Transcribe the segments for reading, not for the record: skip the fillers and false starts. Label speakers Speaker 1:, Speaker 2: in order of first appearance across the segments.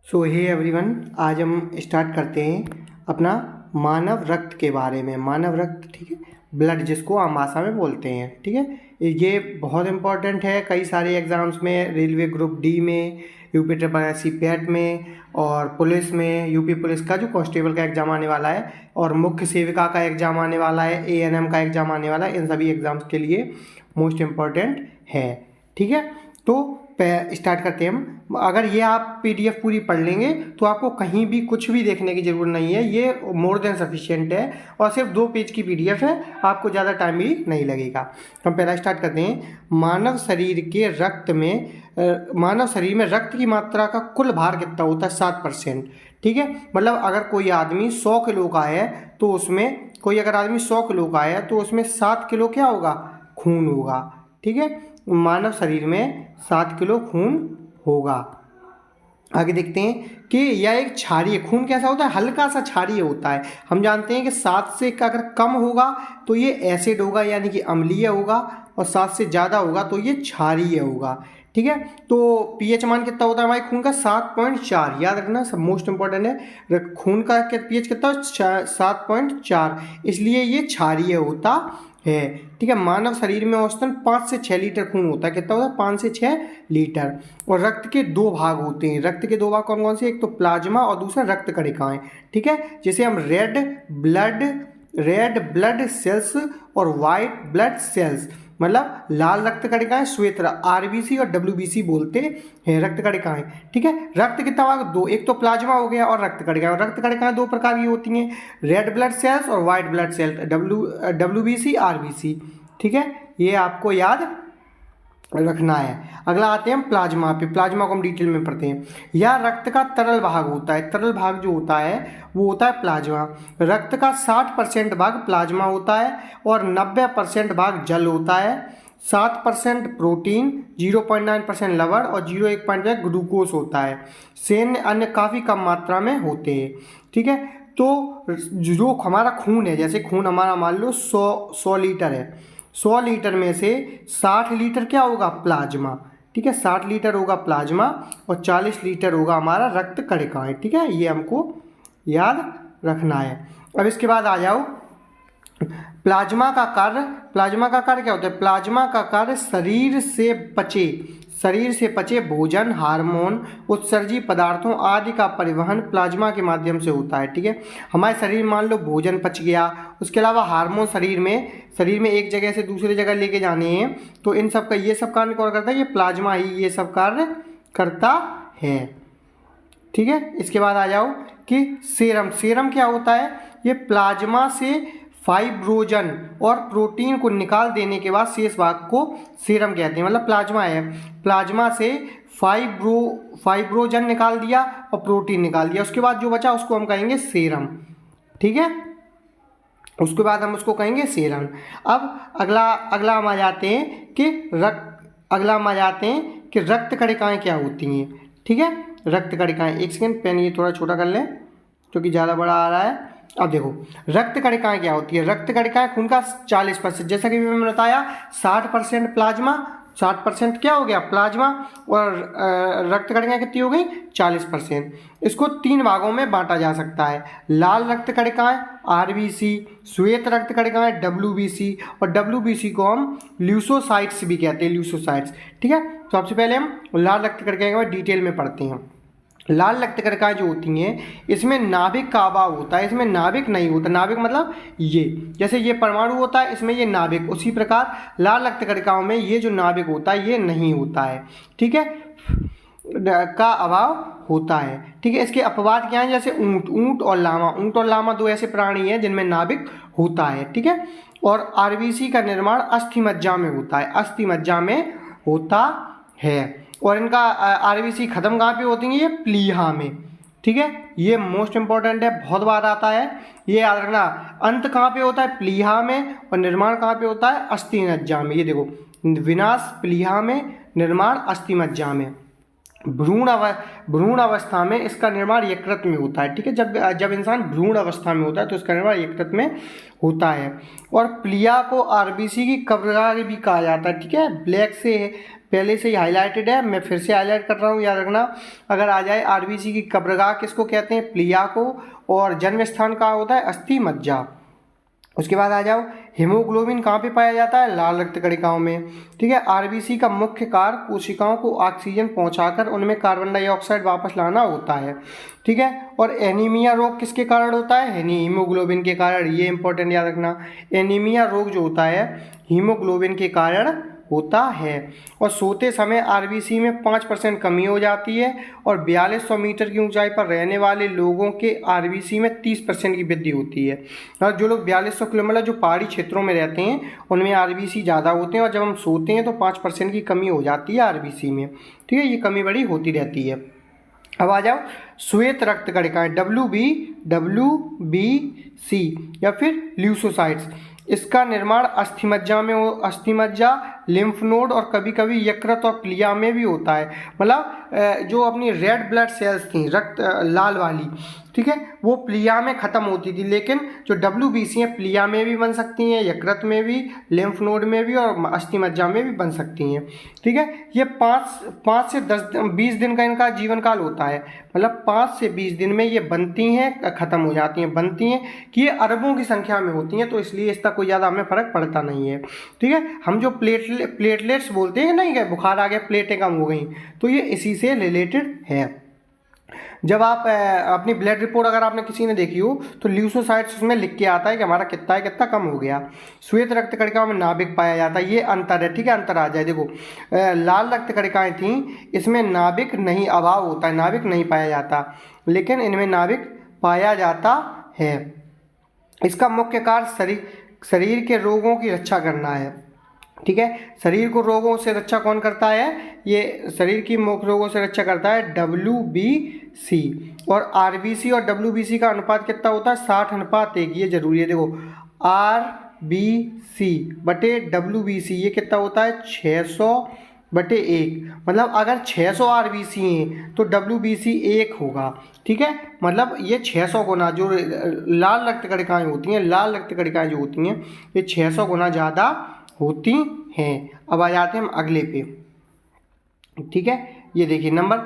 Speaker 1: सो hey everyone, आज हम start करते हैं अपना मानव रक्त के बारे में। मानव रक्त, ठीक है, ब्लड जिसको आम भाषा में बोलते हैं, ठीक है। ये बहुत इंपॉर्टेंट है कई सारे एग्ज़ाम्स में, रेलवे ग्रुप डी में, यूपी ट्रिपल एससी पैट में, और पुलिस में, यूपी पुलिस का जो कांस्टेबल का एग्ज़ाम आने वाला है, और मुख्य सेविका का एग्ज़ाम आने वाला है, एएनएम का एग्ज़ाम आने वाला है। इन सभी एग्ज़ाम्स के लिए मोस्ट इम्पॉर्टेंट है, ठीक है। तो स्टार्ट करते हैं हम। अगर ये आप पीडीएफ पूरी पढ़ लेंगे तो आपको कहीं भी कुछ भी देखने की ज़रूरत नहीं है, ये मोर देन सफिशिएंट है, और सिर्फ 2 पेज की पीडीएफ है, आपको ज़्यादा टाइम भी नहीं लगेगा। हम पहला स्टार्ट करते हैं। मानव शरीर में रक्त की मात्रा का कुल भार कितना होता है? 7%, ठीक है। मतलब अगर कोई आदमी 100 किलो का है तो उसमें 7 किलो क्या होगा? खून होगा, ठीक है। मानव शरीर में 7 किलो खून होगा। आगे देखते हैं कि यह एक क्षारीय खून कैसा होता है? हल्का सा क्षारीय होता है। हम जानते हैं कि 7 से अगर कम होगा तो ये एसिड होगा, यानी कि अम्लीय होगा, और 7 से ज़्यादा होगा तो ये क्षारीय होगा, ठीक है। तो पीएच मान कितना होता है हमारे खून का? 7.4। याद रखना, सब मोस्ट इंपॉर्टेंट है। खून का पीएच कितना है? 7.4, इसलिए ये क्षारीय होता है, ठीक है। मानव शरीर में औसतन 5 से 6 लीटर खून होता है। कितना होता है? 5 से 6 लीटर। और रक्त के 2 भाग होते हैं। रक्त के 2 भाग कौन कौन से? एक तो प्लाज्मा और दूसरा रक्त कणिकाएं, ठीक है। जिसे हम रेड ब्लड सेल्स और वाइट ब्लड सेल्स, मतलब लाल रक्त कणिकाएं, श्वेत आरबीसी और डब्ल्यूबीसी बोलते हैं रक्त कणिकाएं, ठीक है। रक्त कितना भाग? 2, एक तो प्लाज्मा हो गया और रक्त कणिकाएं। और रक्त कणिकाएं 2 प्रकार की होती हैं, रेड ब्लड सेल्स और white blood cells, WBC RBC, ठीक है। ये आपको याद रखना है। अगला आते हैं हम प्लाज्मा पे। प्लाज्मा को हम डिटेल में पढ़ते हैं। यह रक्त का तरल भाग होता है। तरल भाग जो होता है वो होता है प्लाज्मा। रक्त का 60% भाग प्लाज्मा होता है और 90% भाग जल होता है। 7% प्रोटीन, 0.9% लवण और 0.1% ग्लूकोज होता है। शेष अन्य काफ़ी कम मात्रा में होते हैं, ठीक है। तो जो हमारा खून है, जैसे खून हमारा मान लो 100 लीटर है, 100 लीटर में से 60 लीटर क्या होगा? प्लाज्मा, ठीक है। 60 लीटर होगा प्लाज्मा और 40 लीटर होगा हमारा रक्त कणिकाएं, ठीक है। ये हमको याद रखना है। अब इसके बाद आ जाओ प्लाज्मा का कार्य क्या होता है? प्लाज्मा का कार्य शरीर से पचे भोजन, हार्मोन, उत्सर्जी पदार्थों आदि का परिवहन प्लाज्मा के माध्यम से होता है, ठीक है। हमारे शरीर में मान लो भोजन पच गया, उसके अलावा हार्मोन शरीर में एक जगह से दूसरी जगह लेके जाने हैं, तो इन सब का ये सब कार्य कौन करता है? ये प्लाज्मा ही ये सब कार्य करता है, ठीक है। इसके बाद आ जाओ कि सीरम क्या होता है? ये प्लाज्मा से फाइब्रोजन और प्रोटीन को निकाल देने के बाद शेष भाग को सीरम कहते हैं। मतलब प्लाज्मा है, प्लाज्मा से फाइब्रोजन निकाल दिया और प्रोटीन निकाल दिया, उसके बाद जो बचा उसको हम कहेंगे सीरम, ठीक है। उसके बाद हम उसको कहेंगे सीरम। अब अगला हम आ जाते हैं कि रक्त कणिकाएं क्या होती हैं, ठीक है। रक्त कणिकाएं, एक सेकंड, पेन ये थोड़ा छोटा कर लें क्योंकि ज़्यादा बड़ा आ रहा है। अब देखो रक्त कणिकाएं क्या होती है। रक्त कणिकाएं खून का 40%, जैसा कि मैंने बताया, 60% प्लाज्मा, 60% क्या हो गया? प्लाज्मा, और रक्त कणिकाएं कितनी हो गई? 40%। इसको 3 भागों में बांटा जा सकता है। लाल रक्त कणिकाएं आरबीसी, श्वेत रक्त कणिकाएं डब्ल्यूबीसी, और डब्ल्यूबीसी को हम ल्यूकोसाइट्स भी कहते हैं, ल्यूकोसाइट्स, ठीक है। तो सबसे पहले हम लाल रक्त कणिकाएं के बाद डिटेल में पढ़ते हैं। लाल रक्त कणिकाएं जो होती हैं इसमें नाभिक का अभाव होता है, इसमें नाभिक नहीं होता। नाभिक मतलब ये, जैसे ये परमाणु होता है इसमें ये नाभिक, उसी प्रकार लाल रक्त कणिकाओं में ये जो नाभिक होता है ये नहीं होता है, ठीक है, का अभाव होता है, ठीक है। इसके अपवाद क्या हैं? जैसे ऊंट और लामा 2 ऐसे प्राणी हैं जिनमें नाभिक होता है, ठीक है। और आरबीसी का निर्माण अस्थि मज्जा में होता है, अस्थि मज्जा में होता है। और इनका आरबीसी खत्म कहाँ पे होती है? ये प्लीहा में, ठीक है। ये मोस्ट इंपॉर्टेंट है, बहुत बार आता है, ये याद रखना। अंत कहाँ पे होता है? प्लीहा में, और निर्माण कहाँ पे होता है? अस्थि मज्जा में। ये देखो, विनाश प्लीहा में, निर्माण अस्थि मज्जा में। भ्रूण अवस्था में इसका निर्माण यकृत में होता है, ठीक है। जब इंसान भ्रूण अवस्था में होता है तो इसका निर्माण यकृत में होता है। और प्लिया को आरबीसी की कब्रगाह भी कहा जाता है, ठीक है। पहले से ही हाईलाइटेड है, मैं फिर से हाईलाइट कर रहा हूँ, याद रखना। अगर आ जाए आरबीसी की कब्रगाह किसको कहते हैं, प्लिया को, और जन्म स्थान कहाँ होता है, अस्थि मज्जा। उसके बाद आ जाओ, हीमोग्लोबिन कहाँ पे पाया जाता है, लाल रक्त कणिकाओं में, ठीक है। आरबीसी का मुख्य कार्य कोशिकाओं को ऑक्सीजन पहुंचाकर उनमें कार्बन डाइऑक्साइड वापस लाना होता है, ठीक है। और एनीमिया रोग किसके कारण होता है, हीमोग्लोबिन के कारण, ये इंपॉर्टेंट याद रखना। एनीमिया रोग जो होता है हीमोग्लोबिन के कारण होता है। और सोते समय आरबीसी में 5% कमी हो जाती है, और 4200 मीटर की ऊंचाई पर रहने वाले लोगों के आरबीसी में 30% की वृद्धि होती है। और जो लोग 4200 किलोमीटर जो पहाड़ी क्षेत्रों में रहते हैं उनमें आरबीसी ज़्यादा होते हैं, और जब हम सोते हैं तो 5% की कमी हो जाती है आरबीसी में, ठीक है। ये कमी बड़ी होती रहती है। अब आ जाओ श्वेत रक्त कणिकाएं, WBC या फिर ल्यूकोसाइट्स। इसका निर्माण अस्थिमज्जा में अस्थिमज्जा, लिम्फ नोड और कभी कभी यकृत और प्लिया में भी होता है। मतलब जो अपनी रेड ब्लड सेल्स थी, रक्त लाल वाली, ठीक है, वो प्लिया में ख़त्म होती थी, लेकिन जो WBC है प्लिया में भी बन सकती हैं, यकृत में भी, लिम्फ नोड में भी, और अस्थिमज्जा में भी बन सकती हैं, ठीक है। ये 5 से 20 दिन का इनका जीवन काल होता है। मतलब 5 से 20 दिन में ये बनती हैं, ख़त्म हो जाती हैं, बनती हैं कि ये अरबों की संख्या में होती हैं, तो इसलिए इसका कोई ज़्यादा हमें फ़र्क पड़ता नहीं है, ठीक है। हम जो प्लेटलेट्स बोलते हैं नहीं, कि बुखार आ गया, प्लेटें कम हो गई, तो ये इसी से रिलेटेड है। जब आप अपनी ब्लड रिपोर्ट अगर आपने किसी ने देखी हो तो ल्यूकोसाइट्स उसमें लिख के आता है कि हमारा कितना है, कितना कम हो गया। श्वेत रक्त कणिकाओं में नाभिक पाया जाता है, ये अंतर है, ठीक है। अंतर आ जाए, देखो लाल रक्त कणिकाएं थी, इसमें नाभिक नहीं, अभाव होता है, नाभिक नहीं पाया जाता, लेकिन इनमें नाभिक पाया जाता है। इसका मुख्य कार्य शरीर के रोगों की रक्षा करना है, ठीक है। शरीर को रोगों से रक्षा कौन करता है, ये शरीर की मुख्य रोगों से रक्षा करता है WBC। और आरबीसी और WBC का अनुपात कितना होता है, 60:1, ये जरूरी है। देखो RBC बटे WBC ये कितना होता है, 600/1। मतलब अगर 600 RBC हैं तो WBC 1 होगा, ठीक है। मतलब ये 600 गुना, जो लाल रक्त कणिकाएं होती हैं, लाल रक्त कणिकाएं जो होती हैं ये 600 गुना ज़्यादा होती हैं। अब आ जाते हैं हम अगले पे, ठीक है। ये देखिए नंबर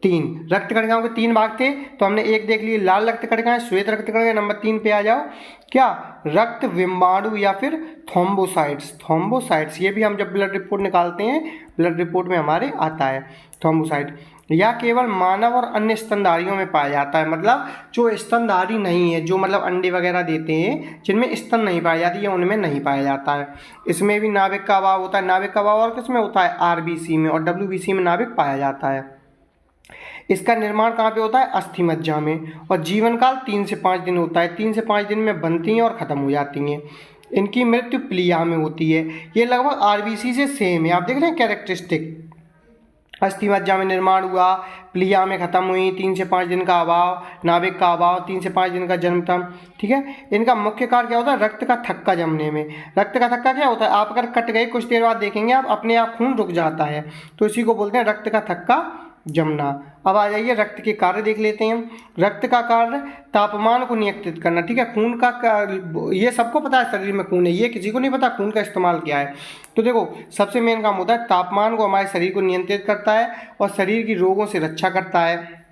Speaker 1: 3, रक्त कणिकाओं के 3 भाग थे, तो हमने एक देख लिए लाल रक्त कणिकाएं, श्वेत रक्त कणिकाएं। नंबर 3 पे आ जाओ, क्या, रक्त विम्बाणु या फिर थ्रोम्बोसाइट्स। ये भी हम जब ब्लड रिपोर्ट निकालते हैं, ब्लड रिपोर्ट में हमारे आता है थ्रोम्बोसाइट। या केवल मानव और अन्य स्तनधारियों में पाया जाता है। मतलब जो स्तनधारी नहीं है, जो मतलब अंडे वगैरह देते हैं, जिनमें स्तन नहीं पाई जाती है, उनमें नहीं पाया जाता है। इसमें भी नाभिक का अभाव होता है। नाभिक का अभाव और किसमें होता है, आरबीसी में, और WBC में नाभिक पाया जाता है। इसका निर्माण कहाँ पे होता है, अस्थिमज्जा में, और जीवन काल 3 से 5 दिन होता है। 3 से 5 दिन में बनती हैं और ख़त्म हो जाती हैं। इनकी मृत्यु प्लिया में होती है। ये लगभग आरबीसी से सेम है, आप देख रहे हैं कैरेक्टरिस्टिक। अस्थिमज्जा में निर्माण हुआ, प्लिया में खत्म हुई, 3 से 5 दिन का अभाव, नाभिक का अभाव, 3 से 5 दिन का जन्म था, ठीक है। इनका मुख्य कार्य क्या होता है, रक्त का थक्का जमने में। रक्त का थक्का क्या होता है, आप अगर कट गए कुछ देर बाद देखेंगे आप, अपने आप खून रुक जाता है, तो इसी को बोलते हैं रक्त का थक्का जमना। अब आ जाइए रक्त के कार्य देख लेते हैं। रक्त का कार्य तापमान को नियंत्रित करना, ठीक है। खून का ये सबको पता है शरीर में खून है, ये किसी को नहीं पता खून का इस्तेमाल क्या है। तो देखो सबसे मेन काम होता है तापमान को हमारे शरीर को नियंत्रित करता है और शरीर की रोगों से रक्षा करता है,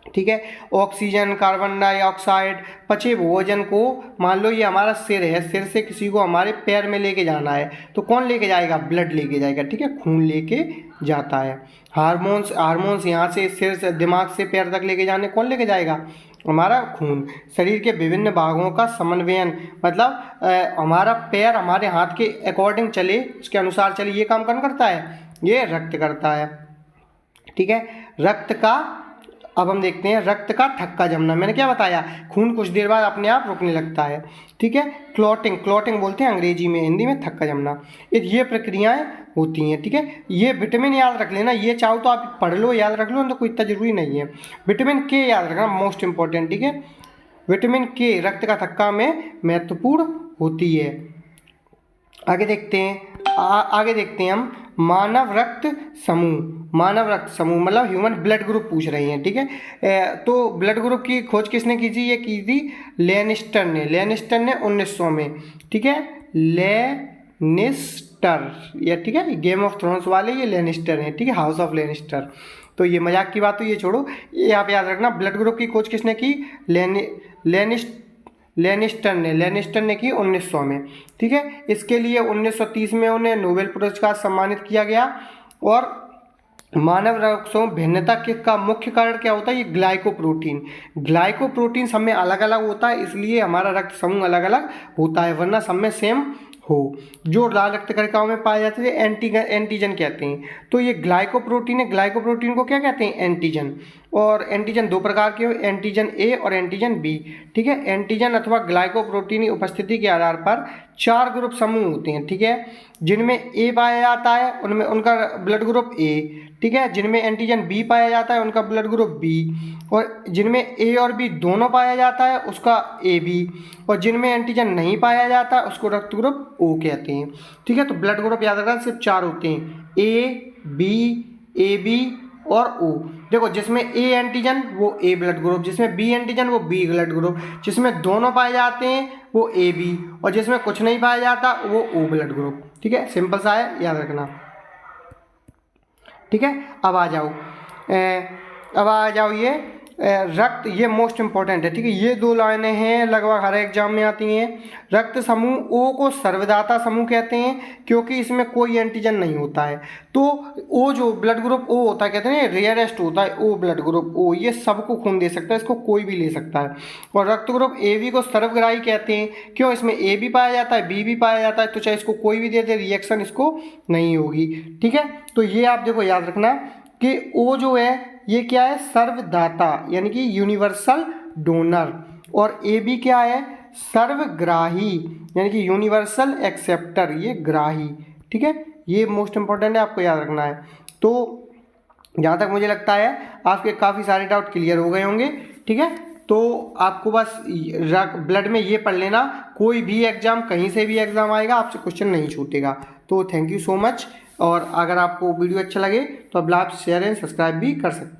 Speaker 1: ठीक है। ऑक्सीजन, कार्बन डाइऑक्साइड, पचे भोजन को, मान लो ये हमारा सिर है, सिर से किसी को हमारे पैर में लेके जाना है तो कौन लेके जाएगा, ब्लड लेके जाएगा, ठीक है, खून लेके जाता है। हार्मोन्स यहाँ से सिर से दिमाग से पैर तक लेके जाने कौन लेके जाएगा, हमारा खून। शरीर के विभिन्न भागों का समन्वयन, मतलब हमारा पैर हमारे हाथ के अकॉर्डिंग चले, उसके अनुसार चले, ये काम कौन करता है, ये रक्त करता है, ठीक है। रक्त का, अब हम देखते हैं रक्त का थक्का जमना। मैंने क्या बताया, खून कुछ देर बाद अपने आप रुकने लगता है, ठीक है। क्लॉटिंग बोलते हैं अंग्रेजी में, हिंदी में थक्का जमना। ये प्रक्रियाएं होती हैं, ठीक है। ये विटामिन याद रख लेना, ये चाहो तो आप पढ़ लो, याद रख लो, तो कोई इतना जरूरी नहीं है। विटामिन के याद रखना, मोस्ट इंपॉर्टेंट, ठीक है। विटामिन के रक्त का थक्का में महत्वपूर्ण होती है। आगे देखते हैं हम मानव रक्त समूह मतलब ह्यूमन ब्लड ग्रुप पूछ रही हैं, ठीक है। तो ब्लड ग्रुप की खोज किसने की थी, ये की थी लेनिस्टर ने 1900 में, ठीक है। लेनिस्टर, ये ठीक है, गेम ऑफ थ्रोन्स वाले ये लेनिस्टर हैं, ठीक है, हाउस ऑफ लेनिस्टर। तो ये मजाक की बात तो ये छोड़ो, ये आप याद रखना ब्लड ग्रुप की खोज किसने की, लेनिस्टर ने की 1900 में, ठीक है। इसके लिए 1930 में उन्हें नोबेल पुरस्कार सम्मानित किया गया। और मानव रक्त समूह भिन्नता के का मुख्य कारण क्या होता है, ये ग्लाइकोप्रोटीन सब में अलग अलग होता है, इसलिए हमारा रक्त समूह अलग अलग होता है, वरना सब में सेम हो। जो लाल रक्त कणिकाओं में पाए जाते हैं एंटीजन कहते हैं। तो ये ग्लाइकोप्रोटीन है, ग्लाइकोप्रोटीन को क्या कहते हैं, एंटीजन। और एंटीजन दो प्रकार के हो, एंटीजन ए और एंटीजन बी, ठीक है। एंटीजन अथवा ग्लाइकोप्रोटीन की उपस्थिति के आधार पर 4 ग्रुप समूह होते हैं, ठीक है। जिनमें ए पाया जाता है उनमें उनका ब्लड ग्रुप ए, ठीक है। जिनमें एंटीजन बी पाया जाता है उनका ब्लड ग्रुप बी, और जिनमें ए और बी दोनों पाया जाता है उसका ए बी, और जिनमें एंटीजन नहीं पाया जाता उसको रक्त ग्रुप ओ कहते हैं, ठीक है। तो ब्लड ग्रुप याद रखना सिर्फ 4 होते हैं, ए बी और ओ। देखो जिसमें ए एंटीजन वो ए ब्लड ग्रुप, जिसमें बी एंटीजन वो बी ब्लड ग्रुप, जिसमें दोनों पाए जाते हैं वो ए बी, और जिसमें कुछ नहीं पाया जाता वो ओ ब्लड ग्रुप, ठीक है। सिंपल सा है, याद रखना, ठीक है। अब आ जाओ ये रक्त, ये मोस्ट इंपॉर्टेंट है, ठीक है। ये 2 लाइनें हैं, लगभग हर एग्जाम में आती हैं। रक्त समूह ओ को सर्वदाता समूह कहते हैं क्योंकि इसमें कोई एंटीजन नहीं होता है। तो ओ जो ब्लड ग्रुप ओ होता है कहते हैं रेयरेस्ट होता है ओ ब्लड ग्रुप ओ, ये सबको खून दे सकता है, इसको कोई भी ले सकता है। और रक्त ग्रुप ए बी को सर्वग्राही कहते हैं, क्यों, इसमें ए भी पाया जाता है बी भी पाया जाता है, तो चाहे इसको कोई भी दे दे रिएक्शन इसको नहीं होगी, ठीक है। तो ये आप देखो याद रखना कि ओ जो है ये क्या है, सर्वदाता यानी कि यूनिवर्सल डोनर, और ए बी क्या है, सर्वग्राही यानी कि यूनिवर्सल एक्सेप्टर, ये ग्राही, ठीक है। ये मोस्ट इंपॉर्टेंट है, आपको याद रखना है। तो जहाँ तक मुझे लगता है आपके काफ़ी सारे डाउट क्लियर हो गए होंगे, ठीक है। तो आपको बस ब्लड में ये पढ़ लेना, कोई भी एग्जाम कहीं से भी एग्जाम आएगा आपसे क्वेश्चन नहीं छूटेगा। तो थैंक यू सो मच, और अगर आपको वीडियो अच्छा लगे तो आप शेयर एंड सब्सक्राइब भी कर सकते हैं।